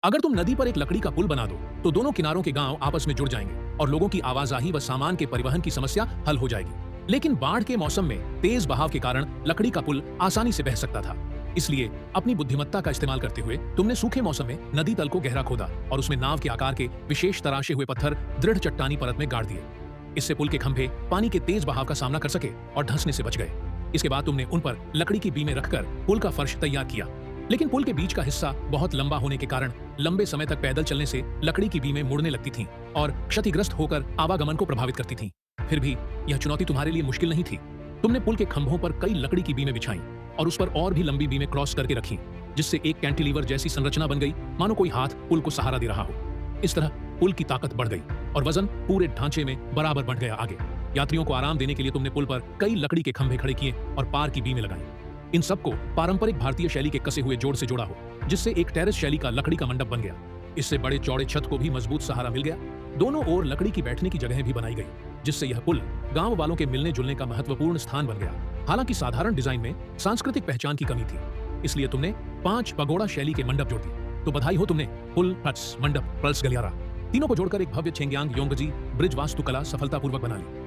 अगर तुम नदी पर एक लकड़ी का पुल बना दो तो दोनों किनारों के गांव आपस में जुड़ जाएंगे और लोगों की आवाजाही व सामान के परिवहन की समस्या हल हो जाएगी। लेकिन बाढ़ के मौसम में तेज बहाव के कारण लकड़ी का पुल आसानी से बह सकता था। इसलिए अपनी बुद्धिमत्ता का इस्तेमाल करते हुए तुमने सूखे मौसम में नदी तल को गहरा खोदा और उसमें नाव के आकार के विशेष तराशे हुए पत्थर दृढ़ चट्टानी परत में गाड़ दिए। इससे पुल के खंभे पानी के तेज बहाव का सामना कर सके और धंसने से बच गए। इसके बाद तुमने उन पर लकड़ी की बीमें रखकर पुल का फर्श तैयार किया। लेकिन पुल के बीच का हिस्सा बहुत लंबा होने के कारण लंबे समय तक पैदल चलने से लकड़ी की बीमें मुड़ने लगती थीं और क्षतिग्रस्त होकर आवागमन को प्रभावित करती थीं। फिर भी यह चुनौती तुम्हारे लिए मुश्किल नहीं थी। तुमने पुल के खंभों पर कई लकड़ी की बीमें बिछाईं और उस पर और भी लंबी बीमें क्रॉस करके रखीं, जिससे एक कैंटिलीवर जैसी संरचना बन गई, मानो कोई हाथ पुल को सहारा दे रहा हो। इस तरह पुल की ताकत बढ़ गई और वजन पूरे ढांचे में बराबर बढ़ गया आगे। यात्रियों को आराम देने के लिए तुमने पुल पर कई लकड़ी के खंभे खड़े किए और पार की बीमें लगाई। इन सबको पारंपरिक भारतीय शैली के कसे हुए जोड़ से जोड़ा हो, जिससे एक टेरेस शैली का लकड़ी का मंडप बन गया। इससे बड़े चौड़े छत को भी मजबूत सहारा मिल गया। दोनों ओर लकड़ी की बैठने की जगह भी बनाई गई, जिससे यह पुल गांव वालों के मिलने जुलने का महत्वपूर्ण स्थान बन गया। हालांकि साधारण डिजाइन में सांस्कृतिक पहचान की कमी थी, इसलिए तुमने 5 पगोड़ा शैली के मंडप जोड़ दिए। तो बधाई हो, तुमने पुल, हट्स, मंडप, पल्स, गलियारा तीनों को जोड़कर एक भव्य छेंग्यांग योंगजी ब्रिज वास्तुकला सफलतापूर्वक बना ली।